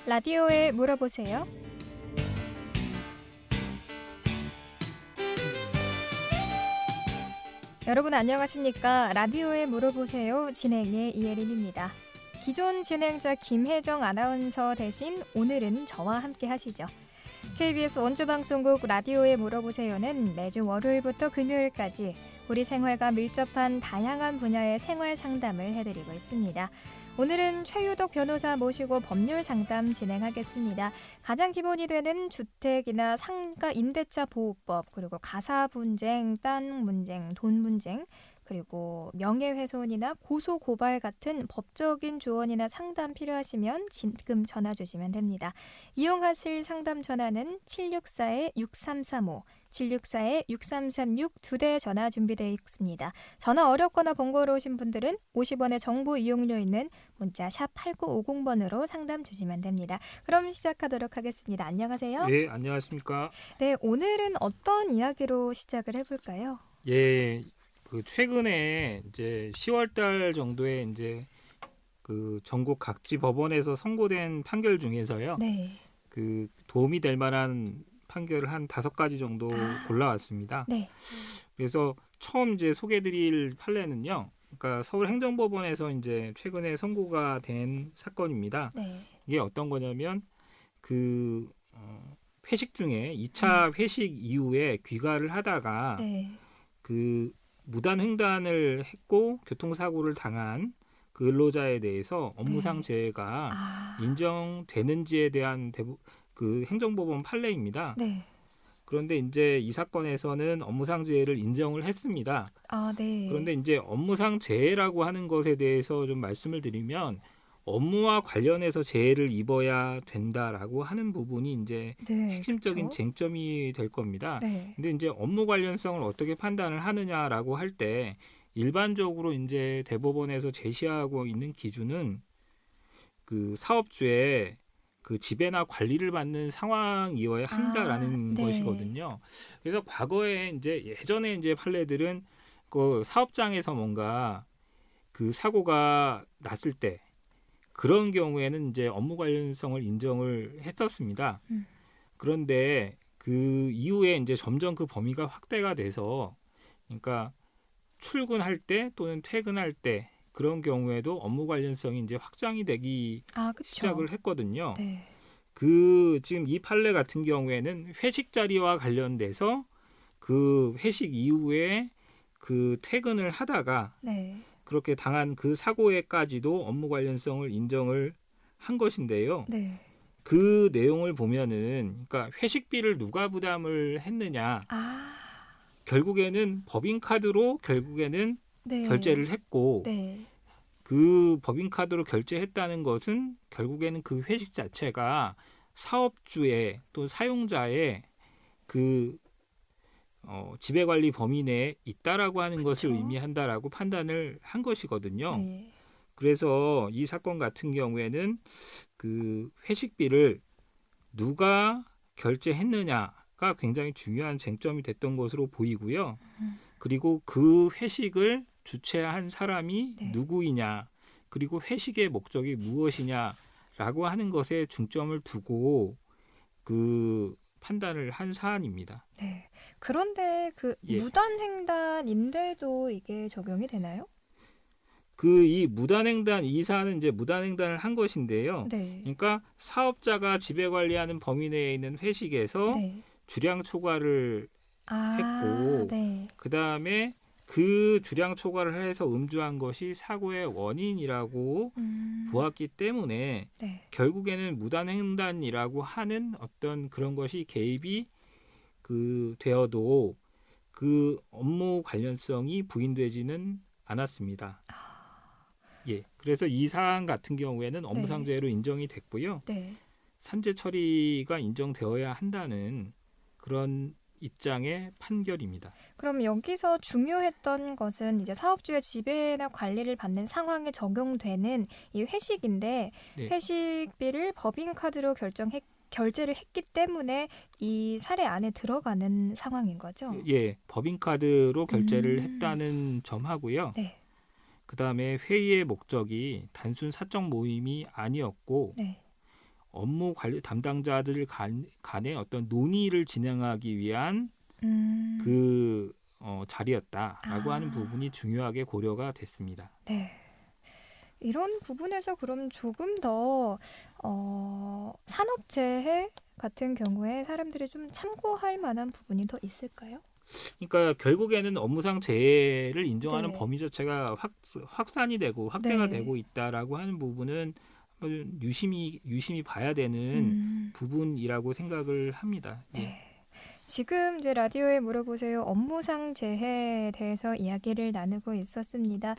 라디오에 물어보세요. 여러분 안녕하십니까? 라디오에 물어보세요. 진행의 이혜린입니다. 기존 진행자 김혜정 아나운서 대신 오늘은 저와 함께 하시죠. KBS 원주방송국 라디오에 물어보세요는 매주 월요일부터 금요일까지 우리 생활과 밀접한 다양한 분야의 생활 상담을 해드리고 있습니다. 오늘은 최유덕 변호사 모시고 법률 상담 진행하겠습니다. 가장 기본이 되는 주택이나 상가 임대차 보호법, 그리고 가사 분쟁, 땅 분쟁, 돈 분쟁, 그리고 명예훼손이나 고소 고발 같은 법적인 조언이나 상담 필요하시면 지금 전화 주시면 됩니다. 이용하실 상담 전화는 764-6335, 764-6336 두 대 전화 준비되어 있습니다. 전화 어렵거나 번거로우신 분들은 50원의 정보 이용료 있는 문자 샵 8950번으로 상담 주시면 됩니다. 그럼 시작하도록 하겠습니다. 안녕하세요. 예, 안녕하십니까. 네, 오늘은 어떤 이야기로 시작을 해볼까요? 예, 그 최근에 이제 10월 달 정도에 이제 그 전국 각지 법원에서 선고된 판결 중에서요. 네. 그 도움이 될 만한 판결을 한 5가지 정도 골라왔습니다. 네. 그래서 처음 이제 소개드릴 판례는요. 그러니까 서울행정법원에서 이제 최근에 선고가 된 사건입니다. 네. 이게 어떤 거냐면 그 회식 중에 2차 회식 이후에 귀가를 하다가 네. 그 무단 횡단을 했고 교통사고를 당한 그 근로자에 대해서 업무상 재해가 인정되는지에 대한 그 행정법원 판례입니다. 네. 그런데 이제 이 사건에서는 업무상 재해를 인정을 했습니다. 네. 그런데 이제 업무상 재해라고 하는 것에 대해서 좀 말씀을 드리면 업무와 관련해서 재해를 입어야 된다라고 하는 부분이 이제 핵심적인 쟁점이 될 겁니다. 네. 근데 이제 업무 관련성을 어떻게 판단을 하느냐라고 할 때 일반적으로 이제 대법원에서 제시하고 있는 기준은 그 사업주의 그 지배나 관리를 받는 상황이어야 한다라는 것이거든요. 그래서 과거에 이제 예전에 이제 판례들은 그 사업장에서 뭔가 그 사고가 났을 때 그런 경우에는 이제 업무 관련성을 인정을 했었습니다. 그런데 그 이후에 이제 점점 그 범위가 확대가 돼서 그러니까 출근할 때 또는 퇴근할 때 그런 경우에도 업무 관련성이 이제 확장이 되기 시작을 했거든요. 네. 그 지금 이 판례 같은 경우에는 회식 자리와 관련돼서 그 회식 이후에 그 퇴근을 하다가 그렇게 당한 그 사고에까지도 업무 관련성을 인정을 한 것인데요. 네. 그 내용을 보면은 그러니까 회식비를 누가 부담을 했느냐. 결국에는 법인카드로 결국에는 결제를 했고 그 법인카드로 결제했다는 것은 결국에는 그 회식 자체가 사업주의 또 사용자의 그 지배관리 범위 내에 있다라고 하는 것을 의미한다라고 판단을 한 것이거든요. 그래서 이 사건 같은 경우에는 그 회식비를 누가 결제했느냐가 굉장히 중요한 쟁점이 됐던 것으로 보이고요. 그리고 그 회식을 주최한 사람이 누구이냐, 그리고 회식의 목적이 무엇이냐라고 하는 것에 중점을 두고 그 판단을 한 사안입니다. 네. 그런데 그 무단횡단인데도 이게 적용이 되나요? 그 이 무단횡단 이 사안은 이제 무단횡단을 한 것인데요. 그러니까 사업자가 지배 관리하는 범위 내에 있는 회식에서 주량 초과를 했고 그 다음에 그 주량 초과를 해서 음주한 것이 사고의 원인이라고 보았기 때문에 결국에는 무단횡단이라고 하는 어떤 그런 것이 개입이 그 되어도 그 업무 관련성이 부인되지는 않았습니다. 예, 그래서 이 사안 같은 경우에는 업무상재해로 인정이 됐고요. 산재 처리가 인정되어야 한다는 그런 입장의 판결입니다. 그럼 여기서 중요했던 것은 이제 사업주의 지배나 관리를 받는 상황에 적용되는 이 회식인데 회식비를 법인카드로 결제를 했기 때문에 이 사례 안에 들어가는 상황인 거죠? 예, 법인카드로 결제를 했다는 점하고요. 그다음에 회의의 목적이 단순 사적 모임이 아니었고 업무 관리 담당자들 간의 어떤 논의를 진행하기 위한 그 자리였다라고 하는 부분이 중요하게 고려가 됐습니다. 네. 이런 부분에서 그럼 조금 더 산업재해 같은 경우에 사람들이 좀 참고할 만한 부분이 더 있을까요? 그러니까 결국에는 업무상 재해를 인정하는 네. 범위 자체가 확산이 되고 확대가 네. 되고 있다라고 하는 부분은 유심히 봐야 되는 부분이라고 생각을 합니다. 예. 네. 지금 이제 라디오에 물어보세요. 업무상 재해에 대해서 이야기를 나누고 있었습니다.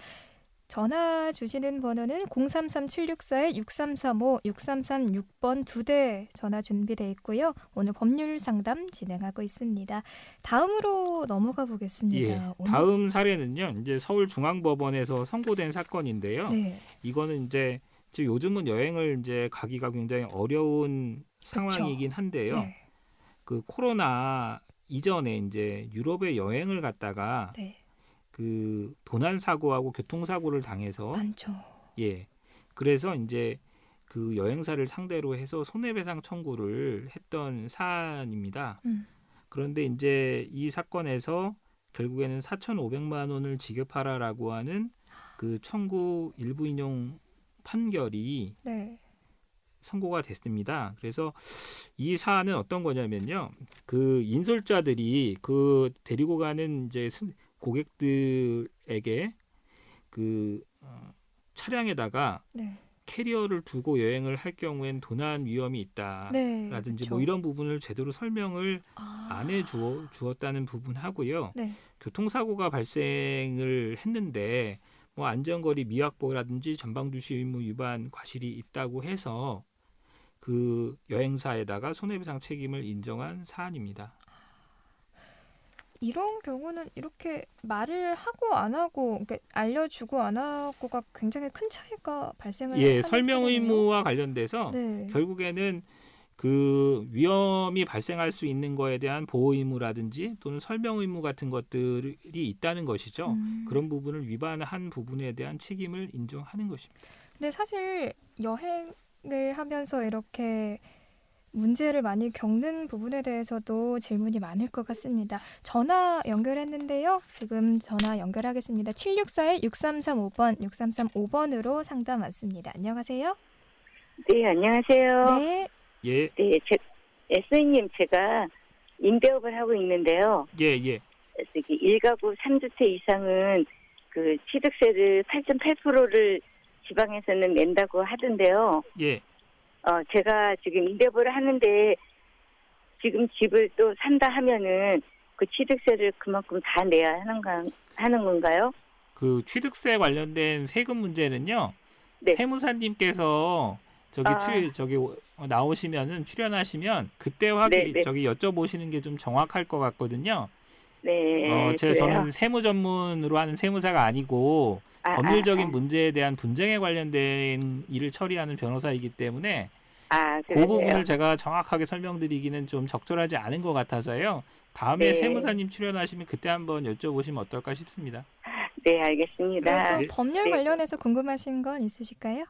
전화 주시는 번호는 033-764-6335, 6336번 2대 전화 준비되어 있고요. 오늘 법률 상담 진행하고 있습니다. 다음으로 넘어가 보겠습니다. 예. 다음 사례는요. 이제 서울중앙법원에서 선고된 사건인데요. 네. 이거는 이제 지금 요즘은 여행을 이제 가기가 굉장히 어려운 상황이긴 한데요. 네. 그 코로나 이전에 이제 유럽에 여행을 갔다가 네. 그 도난 사고하고 교통 사고를 당해서 많죠. 예. 그래서 이제 그 여행사를 상대로 해서 손해배상 청구를 했던 사안입니다. 그런데 이제 이 사건에서 결국에는 4,500만 원을 지급하라라고 하는 그 청구 일부 인용 판결이 네. 선고가 됐습니다. 그래서 이 사안은 어떤 거냐면요. 그 인솔자들이 그 데리고 가는 이제 고객들에게 그 차량에다가 네. 캐리어를 두고 여행을 할 경우엔 도난 위험이 있다라든지 네, 뭐 이런 부분을 제대로 설명을 안 해 주었다는 부분하고요. 네. 교통사고가 발생을 했는데 뭐 안전거리 미확보라든지 전방주시 의무 위반 과실이 있다고 해서 그 여행사에다가 손해배상 책임을 인정한 사안입니다. 이런 경우는 이렇게 말을 하고 안 하고, 그러니까 알려주고 안 하고가 굉장히 큰 차이가 발생을 예, 하는 설명 사례네요. 의무와 관련돼서 네. 결국에는 그 위험이 발생할 수 있는 거에 대한 보호 의무라든지 또는 설명 의무 같은 것들이 있다는 것이죠. 그런 부분을 위반한 부분에 대한 책임을 인정하는 것입니다. 근데 사실 여행을 하면서 이렇게 문제를 많이 겪는 부분에 대해서도 질문이 많을 것 같습니다. 전화 연결했는데요. 지금 전화 연결하겠습니다. 764-6335번, 6335번으로 상담 왔습니다. 안녕하세요. 네, 안녕하세요. 네. 예, 네, 선생님, 제가 임대업을 하고 있는데요. 예. 저기 1가구 3주택 이상은 그 취득세를 8.8%를 지방에서는 낸다고 하던데요. 예. 제가 지금 임대업을 하는데 지금 집을 또 산다 하면은 그 취득세를 그만큼 다 내야 하는 건가요? 그 취득세 관련된 세금 문제는요. 네. 세무사님께서 저기 나오시면은 출연하시면 그때 네. 저기 여쭤보시는 게 좀 정확할 것 같거든요. 네. 저는 세무 전문으로 하는 세무사가 아니고 법률적인 문제에 대한 분쟁에 관련된 일을 처리하는 변호사이기 때문에 그 부분을 제가 정확하게 설명드리기는 좀 적절하지 않은 것 같아서요. 다음에 네. 세무사님 출연하시면 그때 한번 여쭤보시면 어떨까 싶습니다. 네, 알겠습니다. 또 법률 관련해서 궁금하신 건 있으실까요?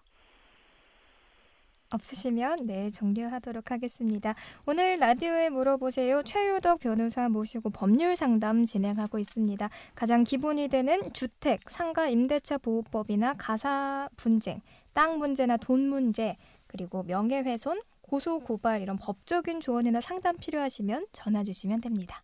없으시면 네, 종료하도록 하겠습니다. 오늘 라디오에 물어보세요. 최유덕 변호사 모시고 법률 상담 진행하고 있습니다. 가장 기본이 되는 주택, 상가 임대차 보호법이나 가사 분쟁, 땅 문제나 돈 문제, 그리고 명예훼손, 고소 고발 이런 법적인 조언이나 상담 필요하시면 전화 주시면 됩니다.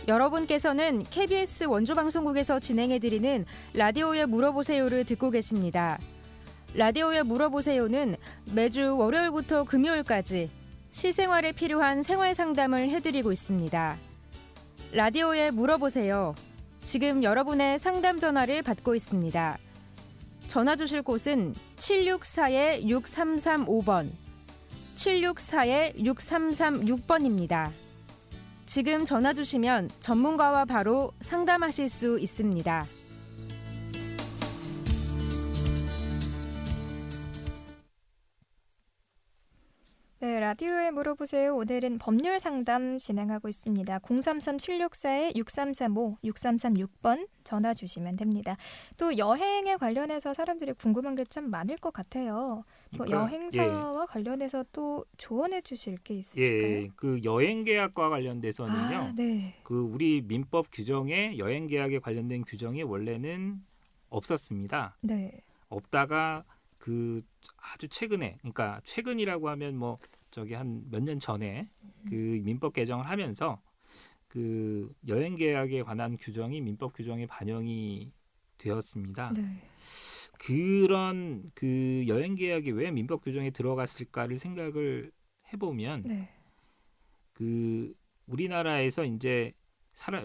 여러분께서는 KBS 원주방송국에서 진행해드리는 라디오에 물어보세요를 듣고 계십니다. 라디오에 물어보세요는 매주 월요일부터 금요일까지 실생활에 필요한 생활 상담을 해드리고 있습니다. 라디오에 물어보세요. 지금 여러분의 상담 전화를 받고 있습니다. 전화 주실 곳은 764-6335번, 764-6336번입니다. 지금 전화 주시면 전문가와 바로 상담하실 수 있습니다. 네, 라디오에 물어보세요. 오늘은 법률 상담 진행하고 있습니다. 033-764-6335, 6336번 전화 주시면 됩니다. 또 여행에 관련해서 사람들이 궁금한 게 참 많을 것 같아요. 또 그러니까, 여행사와 관련해서 또 조언해 주실 게 있으실까요? 그 여행 계약과 관련돼서는요. 네. 그 우리 민법 규정에 여행 계약에 관련된 규정이 원래는 없었습니다. 네. 없다가 그 아주 최근에, 그러니까 최근이라고 하면 뭐 저기 한 몇 년 전에 그 민법 개정을 하면서 그 여행 계약에 관한 규정이 민법 규정에 반영이 되었습니다. 네. 그런 그 여행 계약이 왜 민법 규정에 들어갔을까를 생각을 해보면 네. 그 우리나라에서 이제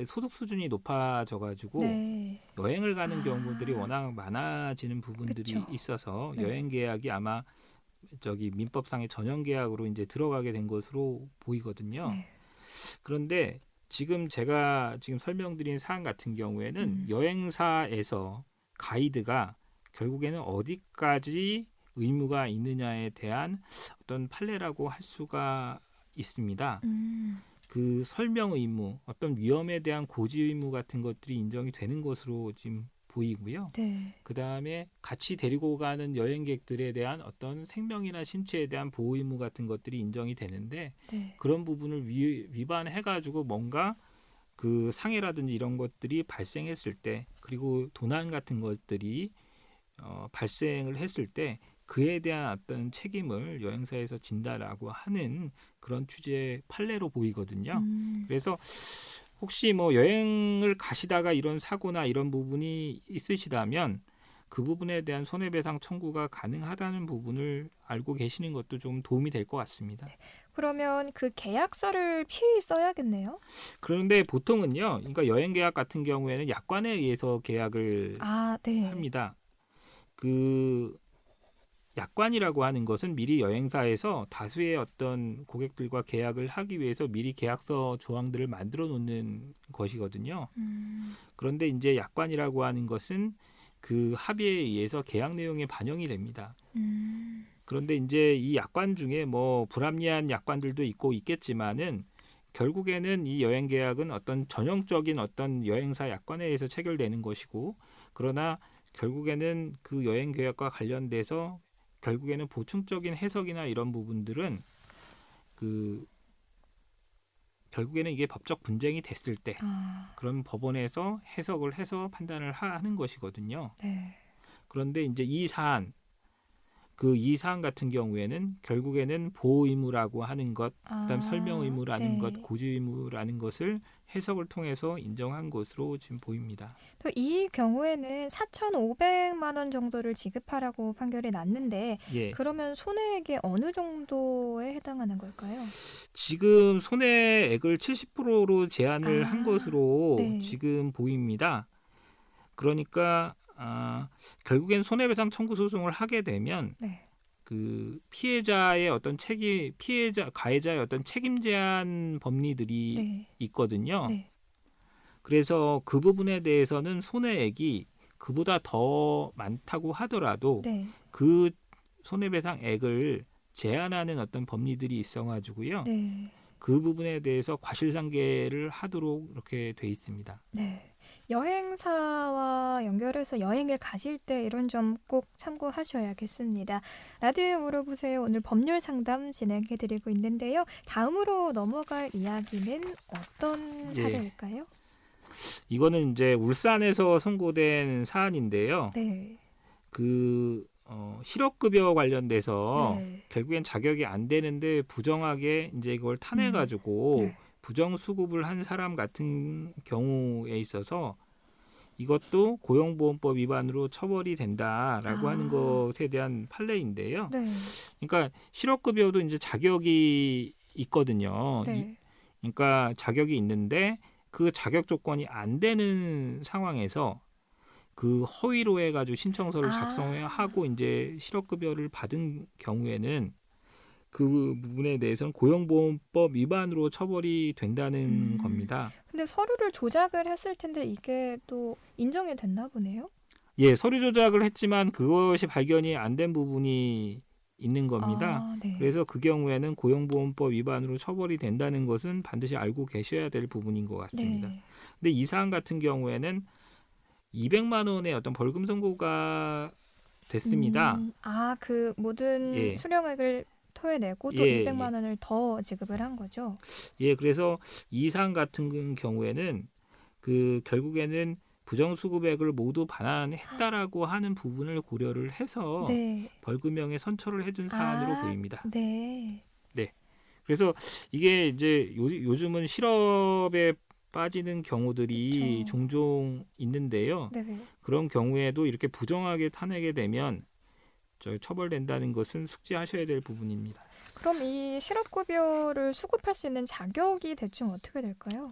소득 수준이 높아져가지고 네. 여행을 가는 경우들이 워낙 많아지는 부분들이 그쵸. 있어서 네. 여행 계약이 아마 저기 민법상의 전형 계약으로 이제 들어가게 된 것으로 보이거든요. 네. 그런데 지금 제가 지금 설명드린 사안 같은 경우에는 여행사에서 가이드가 결국에는 어디까지 의무가 있느냐에 대한 어떤 판례라고 할 수가 있습니다. 그 설명 의무, 어떤 위험에 대한 고지 의무 같은 것들이 인정이 되는 것으로 지금 보이고요. 네. 그 다음에 같이 데리고 가는 여행객들에 대한 어떤 생명이나 신체에 대한 보호 의무 같은 것들이 인정이 되는데 네. 그런 부분을 위반해가지고 뭔가 그 상해라든지 이런 것들이 발생했을 때 그리고 도난 같은 것들이 발생을 했을 때 그에 대한 어떤 책임을 여행사에서 진다라고 하는 그런 취지의 판례로 보이거든요. 그래서 혹시 뭐 여행을 가시다가 이런 사고나 이런 부분이 있으시다면 그 부분에 대한 손해배상 청구가 가능하다는 부분을 알고 계시는 것도 좀 도움이 될 것 같습니다. 그러면 그 계약서를 필히 써야겠네요. 그런데 보통은요, 그러니까 여행 계약 같은 경우에는 약관에 의해서 계약을 네. 합니다. 그 약관이라고 하는 것은 미리 여행사에서 다수의 어떤 고객들과 계약을 하기 위해서 미리 계약서 조항들을 만들어 놓는 것이거든요. 그런데 이제 약관이라고 하는 것은 그 합의에 의해서 계약 내용에 반영이 됩니다. 그런데 이제 이 약관 중에 뭐 불합리한 약관들도 있고 있겠지만은 결국에는 이 여행 계약은 어떤 전형적인 어떤 여행사 약관에 의해서 체결되는 것이고 그러나 결국에는 그 여행 계약과 관련돼서 결국에는 보충적인 해석이나 이런 부분들은 그 결국에는 이게 법적 분쟁이 됐을 때 그런 법원에서 해석을 해서 판단을 하는 것이거든요. 네. 그런데 이제 이 사안 같은 경우에는 결국에는 보호 의무라고 하는 것, 그다음 설명 의무라는 네. 것, 고지 의무라는 것을 해석을 통해서 인정한 것으로 지금 보입니다. 또 이 경우에는 4,500만 원 정도를 지급하라고 판결이 났는데 예. 그러면 손해액이 어느 정도에 해당하는 걸까요? 지금 손해액을 70%로 제한을 한 것으로 네. 지금 보입니다. 그러니까 결국엔 손해배상 청구 소송을 하게 되면 네. 그 피해자의 어떤 가해자의 어떤 책임 제한 법리들이 네. 있거든요. 네. 그래서 그 부분에 대해서는 손해액이 그보다 더 많다고 하더라도 네. 그 손해배상액을 제한하는 어떤 법리들이 있어가지고요. 네. 그 부분에 대해서 과실상계를 하도록 이렇게 돼 있습니다. 네. 여행사와 연결해서 여행을 가실 때 이런 점 꼭 참고하셔야겠습니다. 라디오에 물어보세요. 오늘 법률 상담 진행해드리고 있는데요. 다음으로 넘어갈 이야기는 어떤 사례일까요? 이거는 이제 울산에서 선고된 사안인데요. 네. 그 실업급여 관련돼서 네. 결국엔 자격이 안 되는데 부정하게 이제 이걸 타내가지고 네. 부정수급을 한 사람 같은 경우에 있어서 이것도 고용보험법 위반으로 처벌이 된다라고 하는 것에 대한 판례인데요. 네. 그러니까 실업급여도 이제 자격이 있거든요. 네. 그러니까 자격이 있는데 그 자격 조건이 안 되는 상황에서 그 허위로 해가지고 신청서를 작성하고 이제 실업급여를 받은 경우에는 그 부분에 대해서는 고용보험법 위반으로 처벌이 된다는 겁니다. 근데 서류를 조작을 했을 텐데 이게 또 인정이 됐나 보네요. 예, 서류 조작을 했지만 그것이 발견이 안 된 부분이 있는 겁니다. 아, 네. 그래서 그 경우에는 고용보험법 위반으로 처벌이 된다는 것은 반드시 알고 계셔야 될 부분인 것 같습니다. 네. 근데 이 사안 같은 경우에는 200만 원의 어떤 벌금 선고가 됐습니다. 그 모든 예. 수령액을 토해내고 또 예, 200만 원을 더 지급을 한 거죠. 예, 그래서 이 사안 같은 경우에는 그 결국에는 부정수급액을 모두 반환했다라고 하는 부분을 고려를 해서 네. 벌금형에 선처를 해준 사안으로 보입니다. 네. 그래서 이게 이제 요즘은 실업에 빠지는 경우들이 그렇죠. 종종 있는데요. 네. 그런 경우에도 이렇게 부정하게 탄핵이 되면 처벌된다는 것은 숙지하셔야 될 부분입니다. 그럼 이 실업급여를 수급할 수 있는 자격이 대충 어떻게 될까요?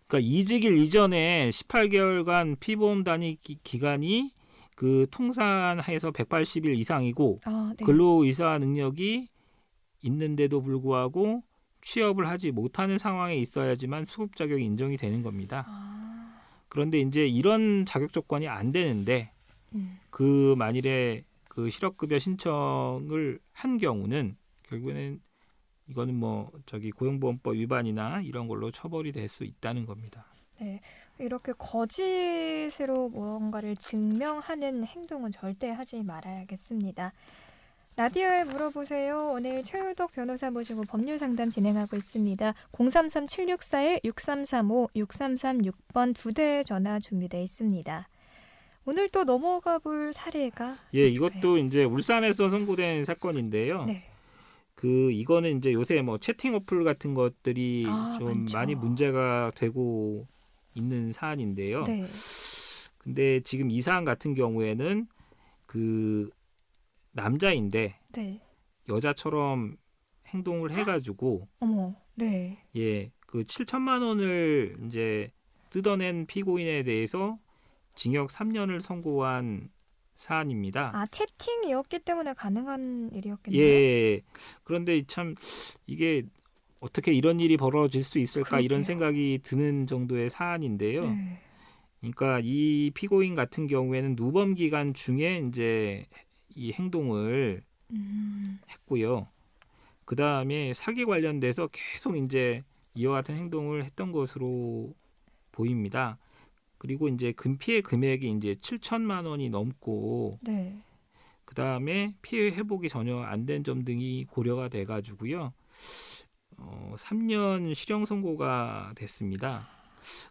그러니까 이직일 이전에 18개월간 피보험 단위 기간이 그 통산해서 180일 이상이고 아, 네. 근로의사 능력이 있는데도 불구하고 취업을 하지 못하는 상황에 있어야지만 수급 자격이 인정이 되는 겁니다. 아, 그런데 이제 이런 자격 조건이 안 되는데 그 만일에 그 실업급여 신청을 한 경우는 결국에는 이거는 고용보험법 위반이나 이런 걸로 처벌이 될 수 있다는 겁니다. 네. 이렇게 거짓으로 무언가를 증명하는 행동은 절대 하지 말아야겠습니다. 라디오에 물어보세요. 오늘 최효덕 변호사 모시고 법률 상담 진행하고 있습니다. 033-764-6335, 6336번 2대 전화 준비되어 있습니다. 오늘 또 넘어가 볼 사례가 예, 있을까요? 이것도 이제 울산에서 선고된 사건인데요. 네. 이거는 이제 요새 채팅 어플 같은 것들이 좀 많죠. 많이 문제가 되고 있는 사안인데요. 네. 근데 지금 이 사안 같은 경우에는 그 남자인데 네. 여자처럼 행동을 해가지고 어머. 네. 예, 그 7천만 원을 이제 뜯어낸 피고인에 대해서 징역 3년을 선고한 사안입니다. 아, 채팅이었기 때문에 가능한 일이었겠네요. 예. 그런데 참 이게 어떻게 이런 일이 벌어질 수 있을까 이런 그러게요. 생각이 드는 정도의 사안인데요. 네. 그러니까 이 피고인 같은 경우에는 누범 기간 중에 이제 이 행동을 했고요. 그 다음에 사기 관련돼서 계속 이제 이와 같은 행동을 했던 것으로 보입니다. 그리고 이제 피해 금액이 이제 7천만 원이 넘고, 네. 그 다음에 피해 회복이 전혀 안 된 점 등이 고려가 돼가지고요. 3년 실형 선고가 됐습니다.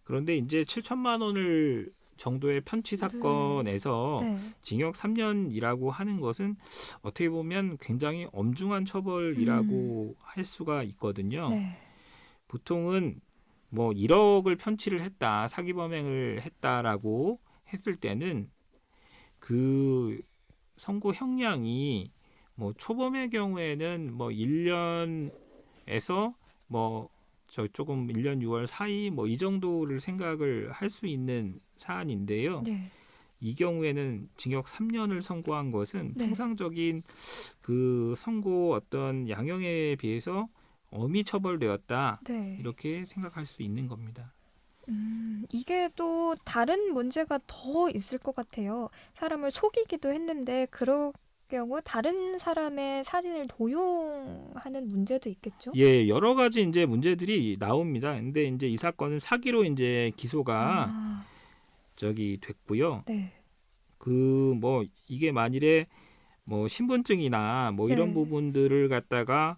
그런데 이제 7천만 원을 정도의 편취 사건에서 네. 징역 3년이라고 하는 것은 어떻게 보면 굉장히 엄중한 처벌이라고 할 수가 있거든요. 네. 보통은 1억을 편취를 했다, 사기 범행을 했다라고 했을 때는 그 선고 형량이 초범의 경우에는 1년에서 조금 1년 6월 사이 이 정도를 생각을 할 수 있는 사안인데요. 네. 이 경우에는 징역 3년을 선고한 것은 네. 통상적인 그 선고 어떤 양형에 비해서 엄히 처벌되었다. 네. 이렇게 생각할 수 있는 겁니다. 이게 또 다른 문제가 더 있을 것 같아요. 사람을 속이기도 했는데 그럴 경우 다른 사람의 사진을 도용하는 문제도 있겠죠? 예, 여러 가지 이제 문제들이 나옵니다. 근데 이제 이 사건은 사기로 이제 기소가 됐고요. 네. 이게 만일에 신분증이나 이런 네. 부분들을 갖다가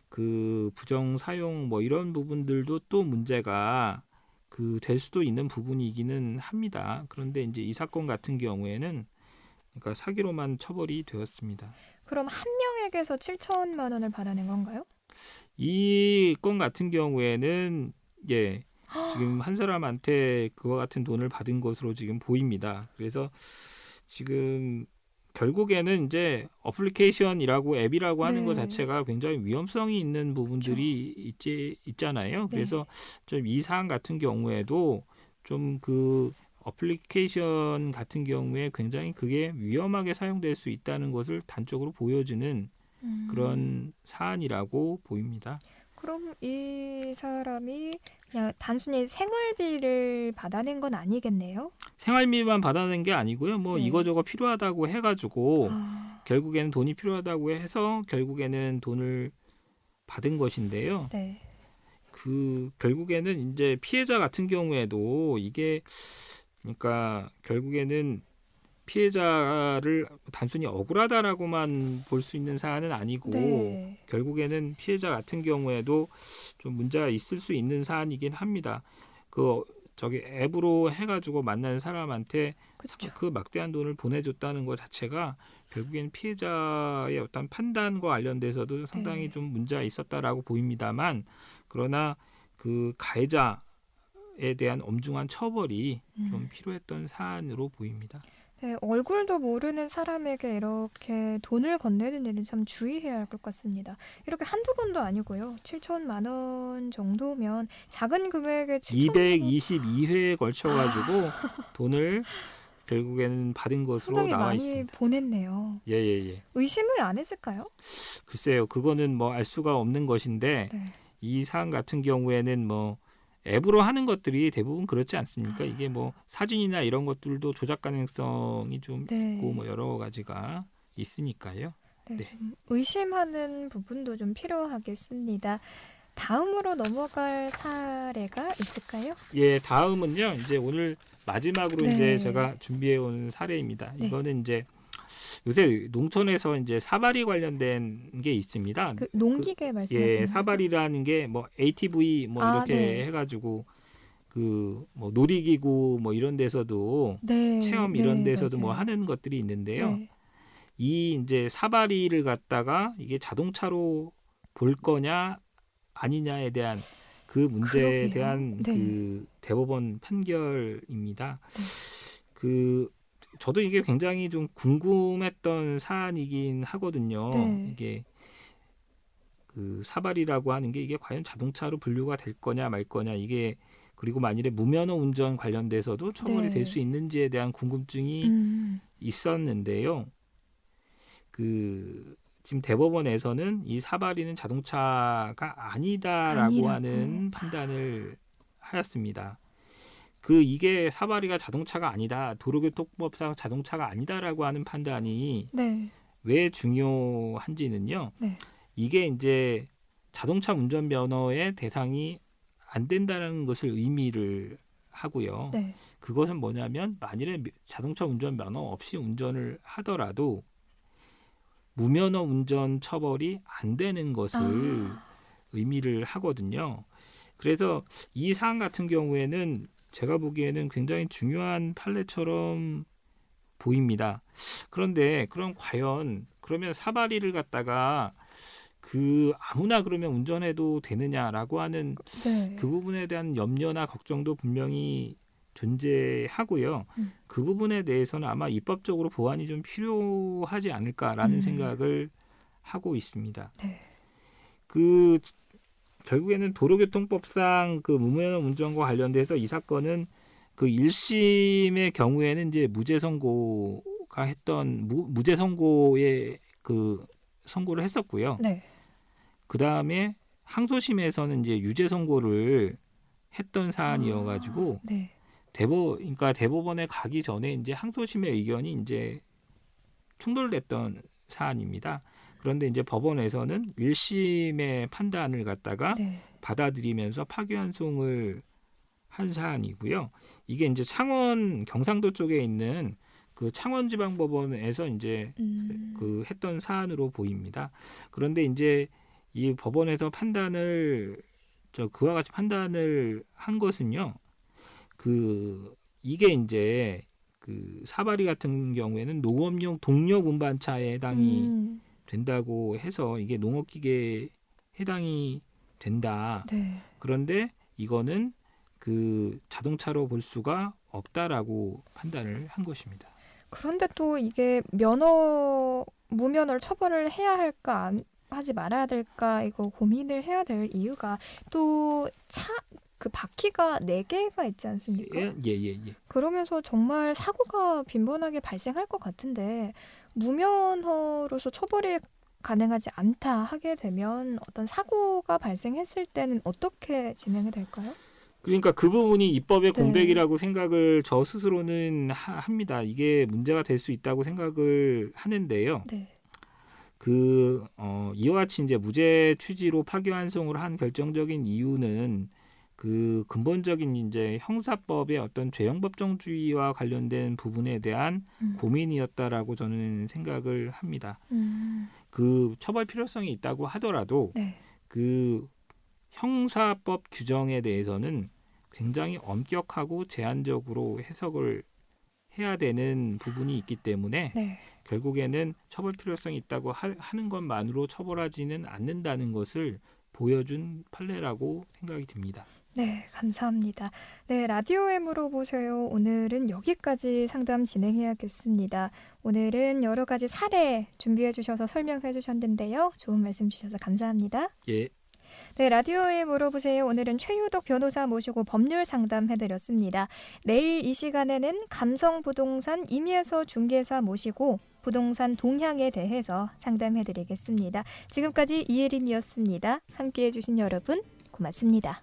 그 부정 사용 이런 부분들도 또 문제가 될 수도 있는 부분이기는 합니다. 그런데 이제 이 사건 같은 경우에는 그러니까 사기로만 처벌이 되었습니다. 그럼 한 명에게서 7천만 원을 받아낸 건가요? 이 건 같은 경우에는 예, 지금 한 사람한테 그와 같은 돈을 받은 것으로 지금 보입니다. 그래서 지금 결국에는 이제 어플리케이션이라고 앱이라고 하는 것 자체가 굉장히 위험성이 있는 부분들이 있잖아요. 그래서 좀 이 사안 같은 경우에도 좀 그 어플리케이션 같은 경우에 굉장히 그게 위험하게 사용될 수 있다는 것을 단적으로 보여주는 그런 사안이라고 보입니다. 그럼 이 사람이 그냥 단순히 생활비를 받아낸 건 아니겠네요? 생활비만 받아낸 게 아니고요. 네. 이거저거 필요하다고 해가지고 결국에는 돈이 필요하다고 해서 결국에는 돈을 받은 것인데요. 네. 그 결국에는 이제 피해자 같은 경우에도 이게 그러니까 결국에는 피해자를 단순히 억울하다라고만 볼 수 있는 사안은 아니고 네. 결국에는 피해자 같은 경우에도 좀 문제가 있을 수 있는 사안이긴 합니다. 그 저기 앱으로 해가지고 만나는 사람한테 그렇죠. 그 막대한 돈을 보내줬다는 것 자체가 결국엔 피해자의 어떤 판단과 관련돼서도 상당히 네. 좀 문제가 있었다라고 보입니다만 그러나 그 가해자에 대한 엄중한 처벌이 좀 필요했던 사안으로 보입니다. 네, 얼굴도 모르는 사람에게 이렇게 돈을 건네는 일은 참 주의해야 할 것 같습니다. 이렇게 한두 번도 아니고요. 7천만 원 정도면 작은 금액의 7천만 원 222회에 걸쳐가지고 돈을 결국에는 받은 것으로 상당히 나와 많이 있습니다. 보냈네요. 예. 의심을 안 했을까요? 글쎄요, 그거는 뭐 알 수가 없는 것인데 네. 이 사안 같은 경우에는 뭐 앱으로 하는 것들이 대부분 그렇지 않습니까? 이게 뭐 사진이나 이런 것들도 조작 가능성이 좀 네. 있고 뭐 여러 가지가 있으니까요. 네, 네. 좀 의심하는 부분도 좀 필요하겠습니다. 다음으로 넘어갈 사례가 있을까요? 예, 다음은요. 이제 오늘 마지막으로 네. 이제 제가 준비해 온 사례입니다. 네. 이거는 이제 요새 농촌에서 이제 사발이 관련된 게 있습니다. 그 농기계 말씀하시는 예, 거죠? 사발이라는 게 뭐 ATV 뭐 아, 이렇게 네. 해가지고 그 뭐 놀이기구 뭐 이런 데서도 네. 체험 이런 네, 데서도 뭐 맞아요. 하는 것들이 있는데요. 네. 이 이제 사발이를 갖다가 이게 자동차로 볼 거냐 아니냐에 대한 그 문제에 그러게요. 대한 네. 그 대법원 판결입니다. 네. 그 저도 이게 굉장히 좀 궁금했던 사안이긴 하거든요. 네. 이게 그 사발이라고 하는 게 이게 과연 자동차로 분류가 될 거냐 말 거냐 이게 그리고 만일에 무면허 운전 관련돼서도 처벌이 네. 될 수 있는지에 대한 궁금증이 있었는데요. 그 지금 대법원에서는 이 사발이는 자동차가 아니다라고 하는 판단을 하였습니다. 그 이게 사발이가 자동차가 아니다, 도로교통법상 자동차가 아니다라고 하는 판단이 네. 왜 중요한지는요. 네. 이게 이제 자동차 운전 면허의 대상이 안 된다는 것을 의미를 하고요. 네. 그것은 뭐냐면 만일에 자동차 운전 면허 없이 운전을 하더라도 무면허 운전 처벌이 안 되는 것을 의미를 하거든요. 그래서 이 사안 같은 경우에는 제가 보기에는 굉장히 중요한 판례처럼 보입니다. 그런데 그럼 과연 그러면 사발이를 갖다가 그 아무나 그러면 운전해도 되느냐라고 하는 네. 그 부분에 대한 염려나 걱정도 분명히 존재하고요. 그 부분에 대해서는 아마 입법적으로 보완이 좀 필요하지 않을까라는 생각을 하고 있습니다. 네. 그 결국에는 도로교통법상 그 무면허 운전과 관련돼서 이 사건은 그 1심의 경우에는 이제 무죄 선고가 했던 무죄 선고의 그 선고를 했었고요. 네. 그 다음에 항소심에서는 이제 유죄 선고를 했던 사안이어가지고 네. 그러니까 대법원에 가기 전에 이제 항소심의 의견이 이제 충돌됐던 사안입니다. 그런데 이제 법원에서는 1심의 판단을 갖다가 네. 받아들이면서 파기환송을 한 사안이고요. 이게 이제 창원 경상도 쪽에 있는 그 창원지방법원에서 이제 그 했던 사안으로 보입니다. 그런데 이제 이 법원에서 그와 같이 판단을 한 것은요. 그 이게 이제 그 사발이 같은 경우에는 농업용 동력 운반차에 해당이 된다고 해서 이게 농업기계에 해당이 된다. 네. 그런데 이거는 그 자동차로 볼 수가 없다라고 판단을 한 것입니다. 그런데 또 이게 무면허를 처벌을 해야 할까 하지 말아야 될까 이거 고민을 해야 될 이유가 또 그 바퀴가 4개가 있지 않습니까? 예. 그러면서 정말 사고가 빈번하게 발생할 것 같은데 무면허로서 처벌이 가능하지 않다 하게 되면 어떤 사고가 발생했을 때는 어떻게 진행이 될까요? 그러니까 그 부분이 입법의 네. 공백이라고 생각을 저 스스로는 합니다. 이게 문제가 될 수 있다고 생각을 하는데요. 네. 이와 같이 이제 무죄 취지로 파기환송을 한 결정적인 이유는 그 근본적인 이제 형사법의 어떤 죄형 법정주의와 관련된 부분에 대한 고민이었다라고 저는 생각을 합니다. 그 처벌 필요성이 있다고 하더라도 네. 그 형사법 규정에 대해서는 굉장히 엄격하고 제한적으로 해석을 해야 되는 부분이 있기 때문에 네. 결국에는 처벌 필요성이 있다고 하는 것만으로 처벌하지는 않는다는 것을 보여준 판례라고 생각이 듭니다. 네, 감사합니다. 네, 라디오에 물어보세요. 오늘은 여기까지 상담 진행해야겠습니다. 오늘은 여러 가지 사례 준비해 주셔서 설명해 주셨는데요. 좋은 말씀 주셔서 감사합니다. 예. 네, 라디오에 물어보세요. 오늘은 최유덕 변호사 모시고 법률 상담해드렸습니다. 내일 이 시간에는 감성부동산 임예서 중개사 모시고 부동산 동향에 대해서 상담해드리겠습니다. 지금까지 이혜린이었습니다. 함께해 주신 여러분 고맙습니다.